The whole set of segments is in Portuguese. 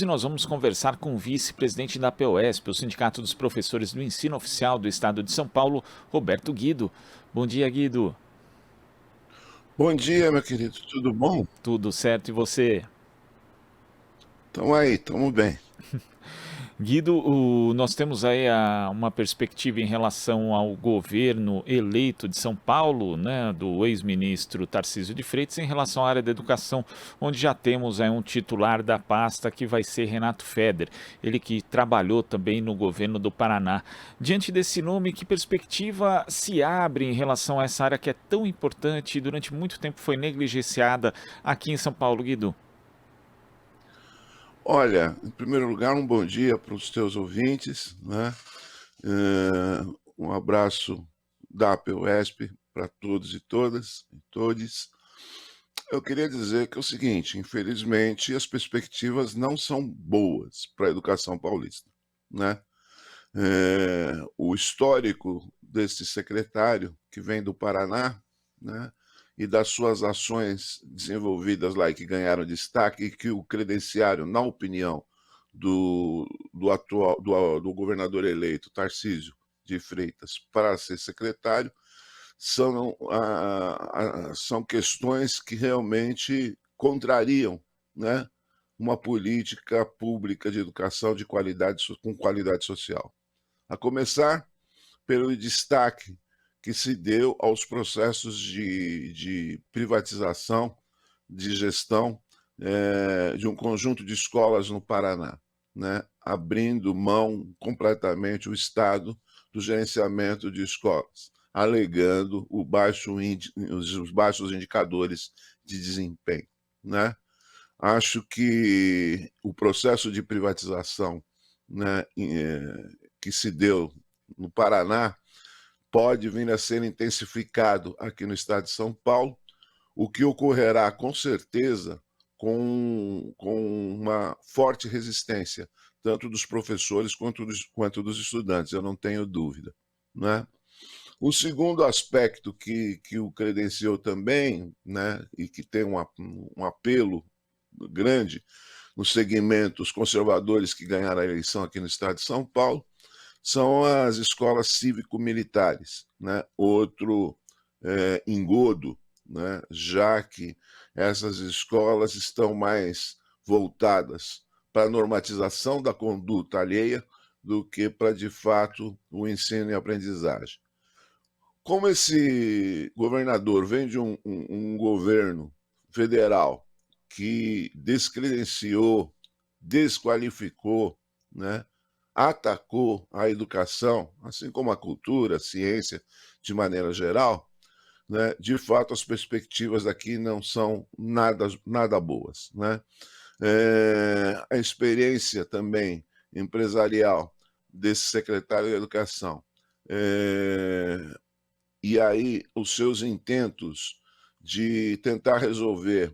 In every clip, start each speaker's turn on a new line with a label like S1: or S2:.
S1: Hoje nós vamos conversar com o vice-presidente da POSP, o Sindicato dos Professores do Ensino Oficial do Estado de São Paulo, Roberto Guido. Bom dia, Guido.
S2: Bom dia, meu querido. Tudo bom?
S1: Tudo certo e você?
S2: Tamo aí, tamo bem.
S1: Guido, nós temos aí uma perspectiva em relação ao governo eleito de São Paulo, né, do ex-ministro Tarcísio de Freitas, em relação à área da educação, onde já temos aí um titular da pasta que vai ser Renato Feder, ele que trabalhou também no governo do Paraná. Diante desse nome, que perspectiva se abre em relação a essa área que é tão importante e durante muito tempo foi negligenciada aqui em São Paulo, Guido?
S2: Olha, em primeiro lugar, um bom dia para os teus ouvintes, né? Um abraço da APUESP para todos e todas e todes. Eu queria dizer que é o seguinte, infelizmente, as perspectivas não são boas para a educação paulista, né? O histórico desse secretário que vem do Paraná, né, e das suas ações desenvolvidas lá e que ganharam destaque e que o credenciaram, na opinião do governador eleito, Tarcísio de Freitas, para ser secretário, são questões que realmente contrariam, né, uma política pública de educação de qualidade, com qualidade social. A começar pelo destaque que se deu aos processos de privatização, de gestão de um conjunto de escolas no Paraná, né? Abrindo mão completamente o Estado do gerenciamento de escolas, alegando os baixos indicadores de desempenho, né? Acho que o processo de privatização, né, que se deu no Paraná pode vir a ser intensificado aqui no estado de São Paulo, o que ocorrerá com certeza com uma forte resistência, tanto dos professores quanto dos estudantes, eu não tenho dúvida. Né? O segundo aspecto que o credenciou também, né, e que tem um apelo grande nos segmentos conservadores que ganharam a eleição aqui no estado de São Paulo, são as escolas cívico-militares, né? Outro engodo, né? Já que essas escolas estão mais voltadas para a normatização da conduta alheia do que para, de fato, o ensino e aprendizagem. Como esse governador vem de um governo federal que descredenciou, desqualificou, né, atacou a educação, assim como a cultura, a ciência, de maneira geral, né, de fato as perspectivas aqui não são nada boas. Né? A experiência também empresarial desse secretário de Educação e aí os seus intentos de tentar resolver,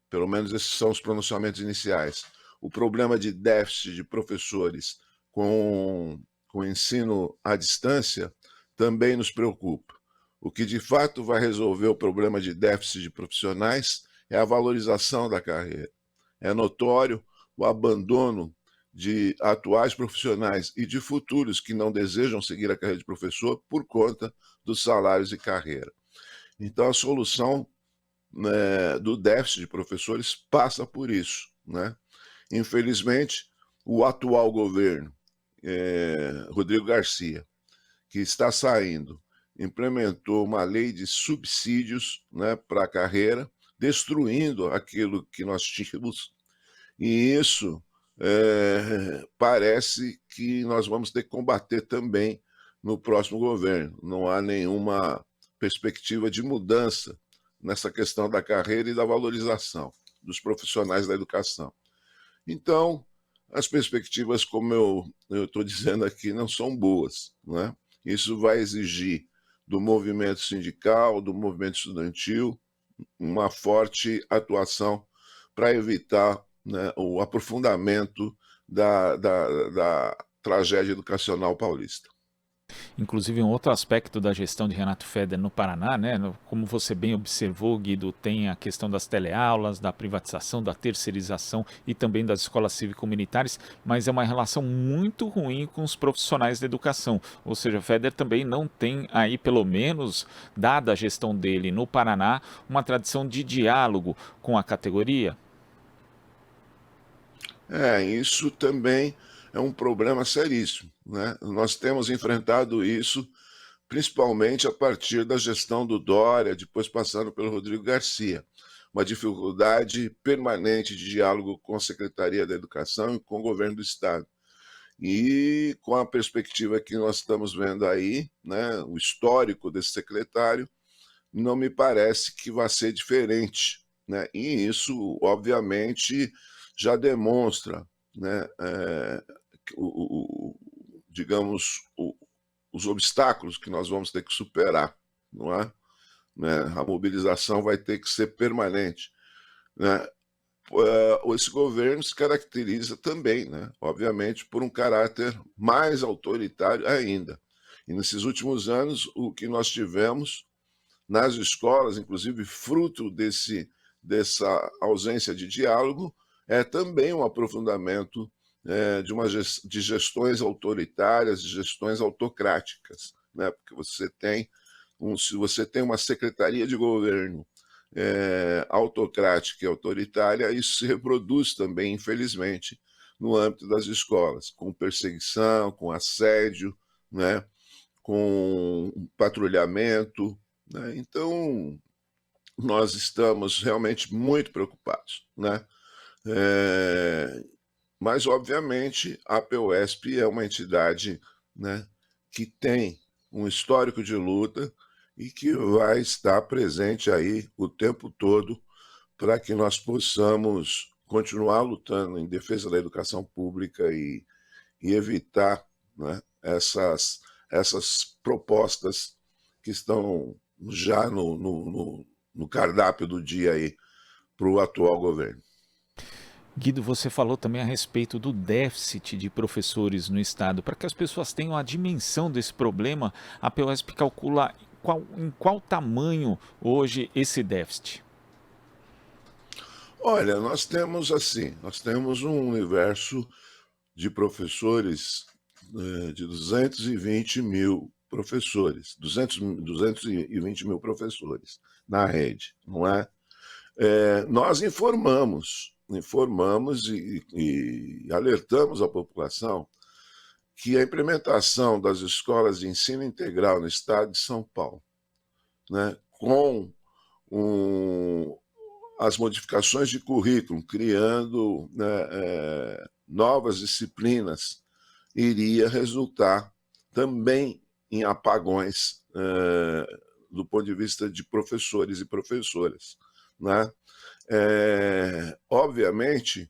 S2: pelo menos esses são os pronunciamentos iniciais, o problema de déficit de professores com ensino à distância também nos preocupa. O que de fato vai resolver o problema de déficit de profissionais é a valorização da carreira. É notório o abandono de atuais profissionais e de futuros que não desejam seguir a carreira de professor por conta dos salários e carreira. Então, a solução, né, do déficit de professores passa por isso. Né? Infelizmente, o atual governo, Rodrigo Garcia, que está saindo, implementou uma lei de subsídios, né, para a carreira, destruindo aquilo que nós tínhamos, e isso parece que nós vamos ter que combater também no próximo governo. Não há nenhuma perspectiva de mudança nessa questão da carreira e da valorização dos profissionais da educação. Então, as perspectivas, como eu estou dizendo aqui, não são boas. Né? Isso vai exigir do movimento sindical, do movimento estudantil, uma forte atuação para evitar, né, o aprofundamento da tragédia educacional paulista.
S1: Inclusive, um outro aspecto da gestão de Renato Feder no Paraná, né, como você bem observou, Guido, tem a questão das teleaulas, da privatização, da terceirização e também das escolas cívico-militares, mas é uma relação muito ruim com os profissionais da educação. Ou seja, Feder também não tem aí, pelo menos, dada a gestão dele no Paraná, uma tradição de diálogo com a categoria.
S2: Isso também é um problema seríssimo, né? Nós temos enfrentado isso principalmente a partir da gestão do Dória, depois passando pelo Rodrigo Garcia. Uma dificuldade permanente de diálogo com a Secretaria da Educação e com o governo do Estado. E com a perspectiva que nós estamos vendo aí, né, o histórico desse secretário, não me parece que vai ser diferente, né? E isso, obviamente, já demonstra, né, digamos, os obstáculos que nós vamos ter que superar, não é? Né? A mobilização vai ter que ser permanente, né? Esse governo se caracteriza também, né, obviamente, por um caráter mais autoritário ainda. E nesses últimos anos, o que nós tivemos nas escolas, inclusive fruto dessa ausência de diálogo, é também um aprofundamento de gestões autoritárias, de gestões autocráticas, né? Porque se você tem uma secretaria de governo autocrática e autoritária, isso se reproduz também, infelizmente, no âmbito das escolas, com perseguição, com assédio, né? Com patrulhamento, né? Então, nós estamos realmente muito preocupados, né? É, mas, obviamente, a POSP é uma entidade, né, que tem um histórico de luta e que vai estar presente aí o tempo todo para que nós possamos continuar lutando em defesa da educação pública e evitar, né, essas propostas que estão já no cardápio do dia aí para o atual governo.
S1: Guido, você falou também a respeito do déficit de professores no estado. Para que as pessoas tenham a dimensão desse problema, a POSP calcula em qual tamanho hoje esse déficit?
S2: Olha, nós temos um universo de professores de 220 mil professores, 220 mil professores na rede, não é? Nós informamos e alertamos a população que a implementação das escolas de ensino integral no estado de São Paulo, né, com um, as modificações de currículo, criando, né, novas disciplinas, iria resultar também em apagões do ponto de vista de professores e professoras, né? Obviamente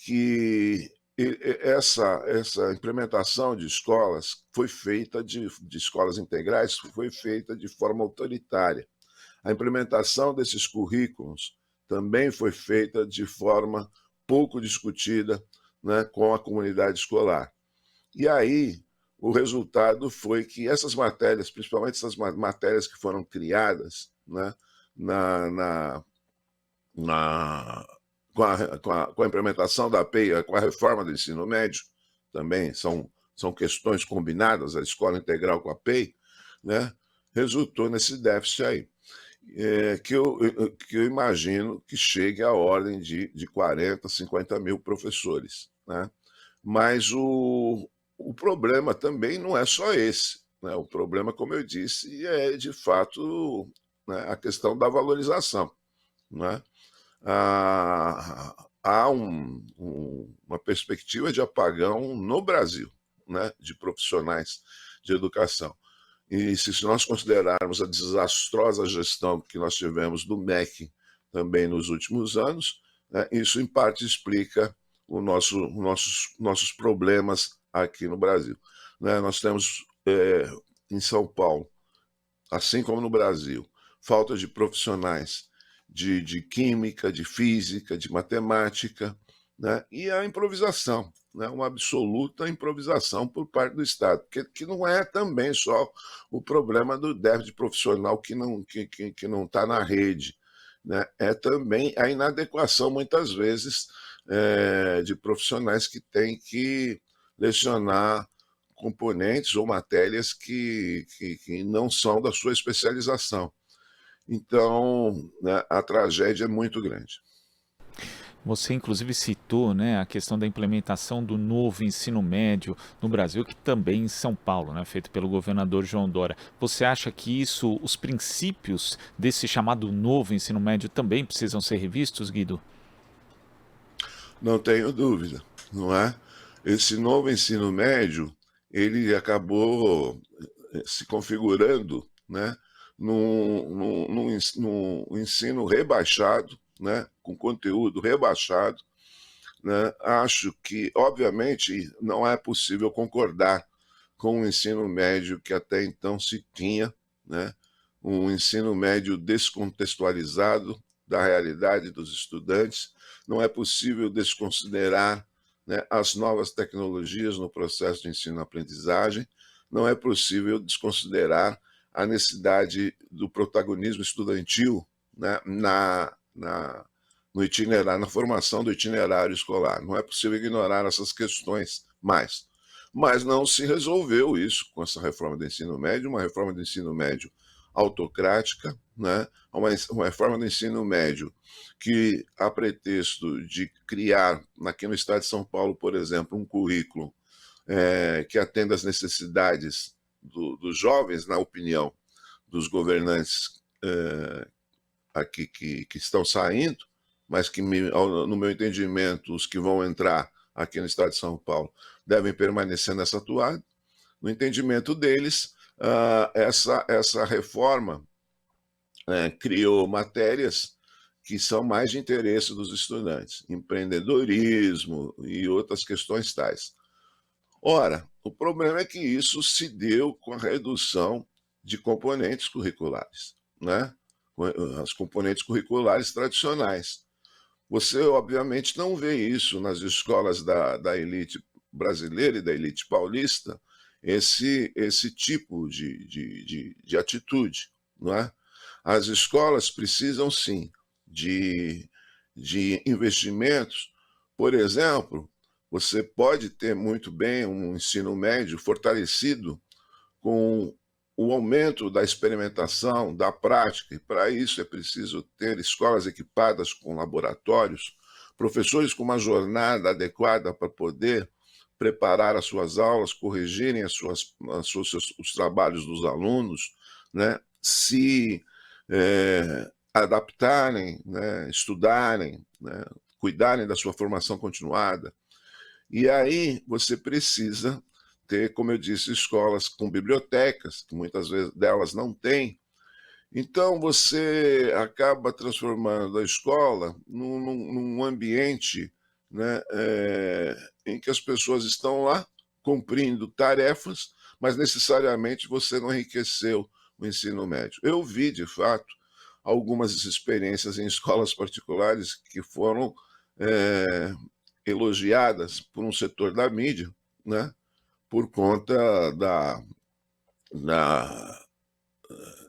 S2: que essa implementação de escolas foi feita de escolas integrais foi feita de forma autoritária. A implementação desses currículos também foi feita de forma pouco discutida, né, com a comunidade escolar. E aí o resultado foi que essas matérias, principalmente essas matérias que foram criadas, né, na, na, na, com a implementação da PEI, com a reforma do ensino médio, também são questões combinadas, a escola integral com a PEI, né, resultou nesse déficit aí. Que eu imagino que chegue à ordem de 40, 50 mil professores, né? Mas o problema também não é só esse, né? O problema, como eu disse, é de fato, né, a questão da valorização, né? Há uma perspectiva de apagão no Brasil, né, de profissionais de educação. E se nós considerarmos a desastrosa gestão que nós tivemos do MEC também nos últimos anos, né, isso em parte explica nossos problemas aqui no Brasil. Né? Nós temos em São Paulo, assim como no Brasil, falta de profissionais de química, de física, de matemática, né? E a improvisação, né, uma absoluta improvisação por parte do Estado, que não é também só o problema do déficit profissional que não está na rede, né, é também a inadequação, muitas vezes, de profissionais que têm que lecionar componentes ou matérias que não são da sua especialização. Então, né, a tragédia é muito grande.
S1: Você inclusive citou, né, a questão da implementação do novo ensino médio no Brasil, que também em São Paulo, né, feito pelo governador João Dória. Você acha que isso, os princípios desse chamado novo ensino médio também precisam ser revistos, Guido?
S2: Não tenho dúvida, não é? Esse novo ensino médio, ele acabou se configurando, né, num ensino rebaixado, né, com conteúdo rebaixado, né? Acho que, obviamente, não é possível concordar com o ensino médio que até então se tinha, né? Um ensino médio descontextualizado da realidade dos estudantes. Não é possível desconsiderar, né, as novas tecnologias no processo de ensino-aprendizagem. Não é possível desconsiderar a necessidade do protagonismo estudantil, né, no itinerário, na formação do itinerário escolar. Não é possível ignorar essas questões mais. Mas não se resolveu isso com essa reforma do ensino médio, uma reforma do ensino médio autocrática, né? Uma reforma do ensino médio que, a pretexto de criar, aqui no estado de São Paulo, por exemplo, um currículo que atenda às necessidades dos jovens, na opinião dos governantes aqui que estão saindo, mas que, no meu entendimento, os que vão entrar aqui no estado de São Paulo devem permanecer nessa toada. No entendimento deles, essa reforma criou matérias que são mais de interesse dos estudantes, empreendedorismo e outras questões tais. Ora, o problema é que isso se deu com a redução de componentes curriculares, né? As componentes curriculares tradicionais. Você, obviamente, não vê isso nas escolas da elite brasileira e da elite paulista, esse tipo de atitude, não é? As escolas precisam, sim, de investimentos. Por exemplo, você pode ter muito bem um ensino médio fortalecido com o aumento da experimentação, da prática, e para isso é preciso ter escolas equipadas com laboratórios, professores com uma jornada adequada para poder preparar as suas aulas, corrigirem os trabalhos dos alunos, né? Se adaptarem, né? Estudarem, né? Cuidarem da sua formação continuada. E aí você precisa ter, como eu disse, escolas com bibliotecas, que muitas vezes delas não têm. Então você acaba transformando a escola num ambiente, né, em que as pessoas estão lá cumprindo tarefas, mas necessariamente você não enriqueceu o ensino médio. Eu vi, de fato, algumas experiências em escolas particulares que foram elogiadas por um setor da mídia, né, por conta da,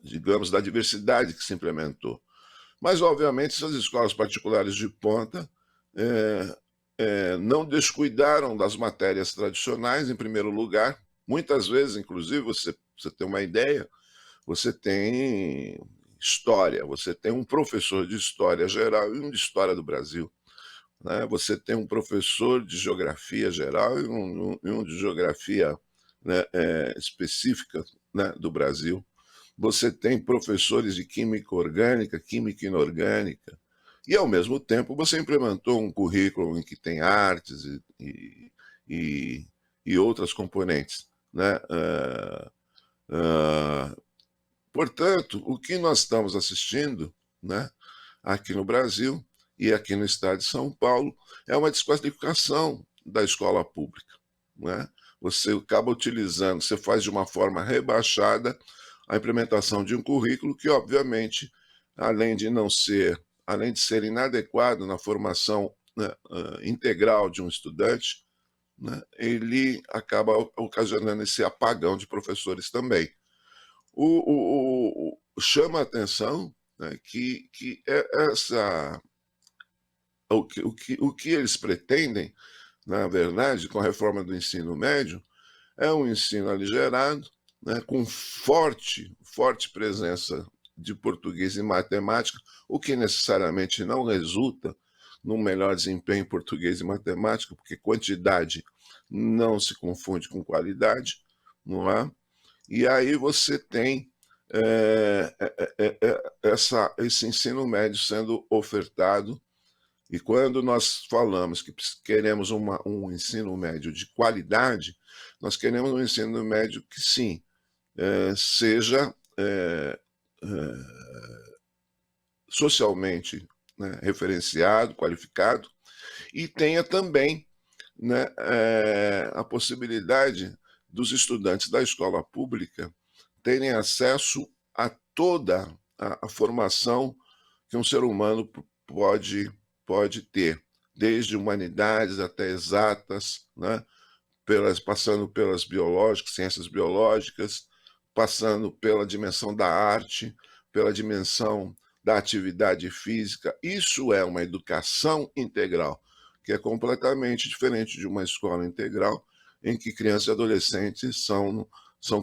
S2: digamos, da diversidade que se implementou. Mas, obviamente, essas escolas particulares de ponta não descuidaram das matérias tradicionais, em primeiro lugar. Muitas vezes, inclusive, você tem uma ideia, você tem história, você tem um professor de história geral e um de história do Brasil, né? Você tem um professor de geografia geral e um de geografia, né, específica, né, do Brasil. Você tem professores de química orgânica, química inorgânica, e, ao mesmo tempo, você implementou um currículo em que tem artes e outras componentes, né? Portanto, o que nós estamos assistindo, né, aqui no Brasil e aqui no estado de São Paulo é uma desqualificação da escola pública, né? Você acaba utilizando, você faz de uma forma rebaixada a implementação de um currículo que, obviamente, além de ser inadequado na formação, né, integral de um estudante, né, ele acaba ocasionando esse apagão de professores também. Chama a atenção, né, que essa o que eles pretendem, na verdade, com a reforma do ensino médio, é um ensino aligerado, né, com forte presença de português e matemática, o que necessariamente não resulta num melhor desempenho em português e matemática, porque quantidade não se confunde com qualidade, não é? E aí você tem esse ensino médio sendo ofertado, e quando nós falamos que queremos um ensino médio de qualidade, nós queremos um ensino médio que, sim, seja socialmente, né, referenciado, qualificado, e tenha também, né, a possibilidade dos estudantes da escola pública terem acesso a toda a formação que um ser humano pode ter, desde humanidades até exatas, né, passando pelas biológicas, ciências biológicas, passando pela dimensão da arte, pela dimensão da atividade física. Isso é uma educação integral, que é completamente diferente de uma escola integral, em que crianças e adolescentes são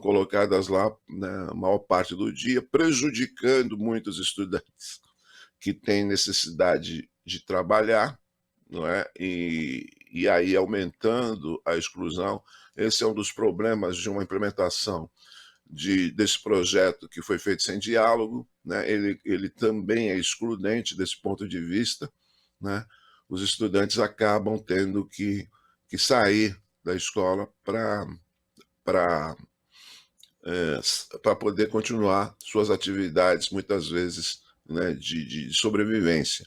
S2: colocadas lá, né, a maior parte do dia, prejudicando muitos estudantes que têm necessidade de trabalhar, não é? E aí aumentando a exclusão. Esse é um dos problemas de uma implementação desse projeto que foi feito sem diálogo, né? Ele também é excludente desse ponto de vista, né? Os estudantes acabam tendo que sair da escola para poder continuar suas atividades, muitas vezes, né, de sobrevivência.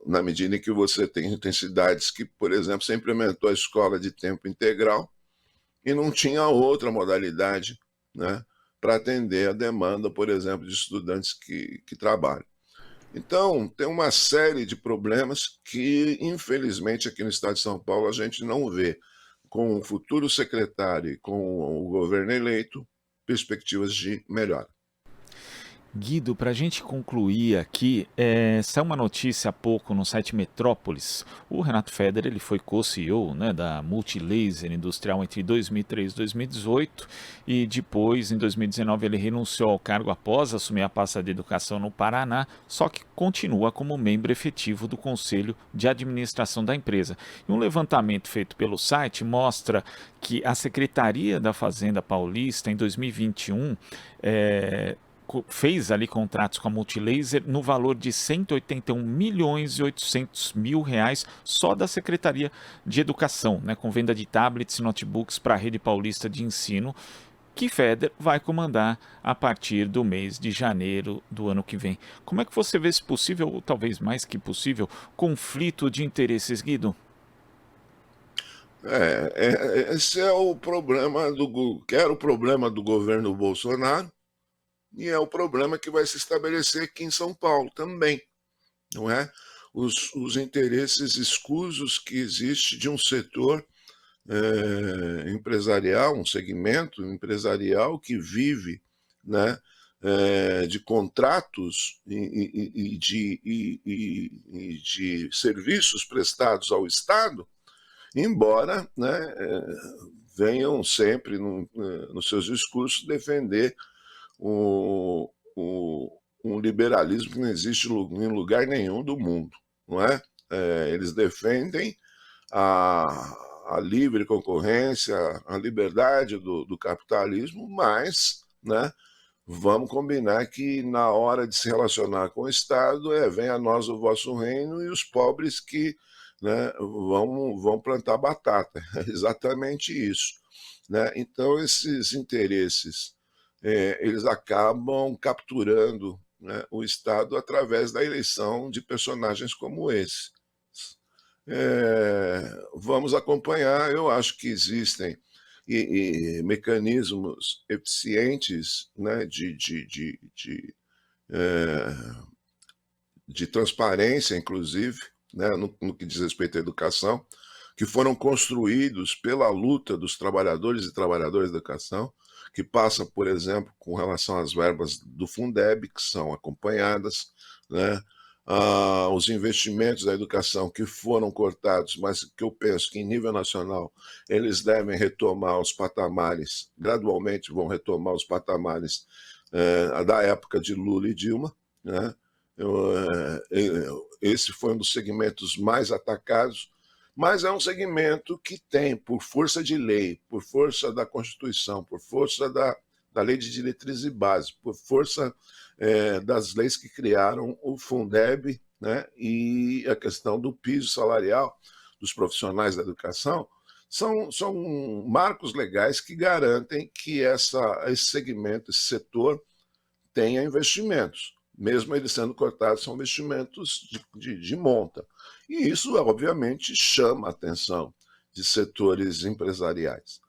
S2: Na medida em que você tem cidades que, por exemplo, você implementou a escola de tempo integral e não tinha outra modalidade, né, para atender a demanda, por exemplo, de estudantes que trabalham. Então, tem uma série de problemas que, infelizmente, aqui no estado de São Paulo, a gente não vê com o futuro secretário e com o governo eleito perspectivas de melhora.
S1: Guido, para a gente concluir aqui, saiu uma notícia há pouco no site Metrópolis. O Renato Feder ele foi co-CEO, né, da Multilaser Industrial entre 2003 e 2018 e depois, em 2019, ele renunciou ao cargo após assumir a pasta de educação no Paraná, só que continua como membro efetivo do Conselho de Administração da empresa. E um levantamento feito pelo site mostra que a Secretaria da Fazenda Paulista, em 2021, fez ali contratos com a Multilaser no valor de 181 milhões e 800 mil reais só da Secretaria de Educação, né, com venda de tablets e notebooks para a Rede Paulista de Ensino, que Feder vai comandar a partir do mês de janeiro do ano que vem. Como é que você vê esse possível, ou talvez mais que possível, conflito de interesses, Guido?
S2: Esse é o problema que era o problema do governo Bolsonaro, e é o problema que vai se estabelecer aqui em São Paulo também, não é? Os interesses escusos que existe de um setor empresarial, um segmento empresarial que vive, né, de contratos e de serviços prestados ao Estado, embora, né, venham sempre nos seus discursos defender um liberalismo que não existe em lugar nenhum do mundo, não é? Eles defendem a livre concorrência, a liberdade do capitalismo, mas, né, vamos combinar que na hora de se relacionar com o Estado, vem a nós o vosso reino e os pobres que, né, vão plantar batata. É exatamente isso. Né? Então, esses interesses, eles acabam capturando, né, o Estado através da eleição de personagens como esse. Vamos acompanhar, eu acho que existem mecanismos eficientes, né, de transparência, inclusive, né, no que diz respeito à educação, que foram construídos pela luta dos trabalhadores e trabalhadoras da educação, que passa, por exemplo, com relação às verbas do Fundeb, que são acompanhadas, né? Os investimentos da educação que foram cortados, mas que eu penso que em nível nacional eles devem retomar os patamares, gradualmente vão retomar os patamares da época de Lula e Dilma, né? Esse foi um dos segmentos mais atacados, mas é um segmento que tem, por força de lei, por força da Constituição, por força da Lei de Diretrizes e Bases, por força das leis que criaram o Fundeb, né, e a questão do piso salarial dos profissionais da educação, são marcos legais que garantem que esse segmento, esse setor, tenha investimentos. Mesmo eles sendo cortados, são investimentos de monta. E isso, obviamente, chama a atenção de setores empresariais,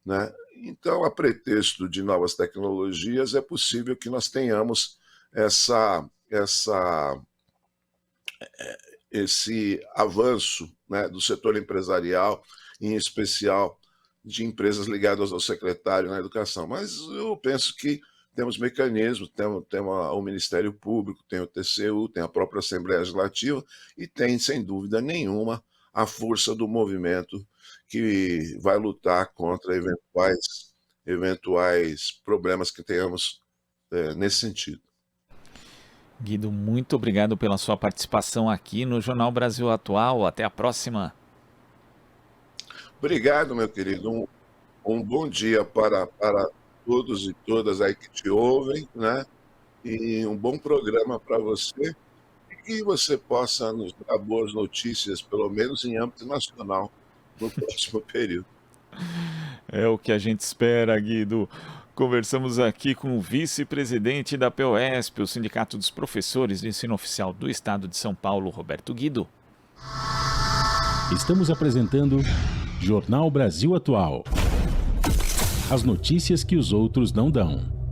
S2: né? Então, a pretexto de novas tecnologias, é possível que nós tenhamos esse avanço, né, do setor empresarial, em especial de empresas ligadas ao secretário na educação. Mas eu penso que temos mecanismos, temos o Ministério Público, tem o TCU, tem a própria Assembleia Legislativa e tem, sem dúvida nenhuma, a força do movimento que vai lutar contra eventuais problemas que tenhamos nesse sentido.
S1: Guido, muito obrigado pela sua participação aqui no Jornal Brasil Atual. Até a próxima.
S2: Obrigado, meu querido. Um bom dia para todos e todas aí que te ouvem, né? E um bom programa para você, e que você possa nos dar boas notícias, pelo menos em âmbito nacional, no próximo período.
S1: É o que a gente espera, Guido. Conversamos aqui com o vice-presidente da POESP, o Sindicato dos Professores de Ensino Oficial do Estado de São Paulo, Roberto Guido.
S3: Estamos apresentando Jornal Brasil Atual. As notícias que os outros não dão.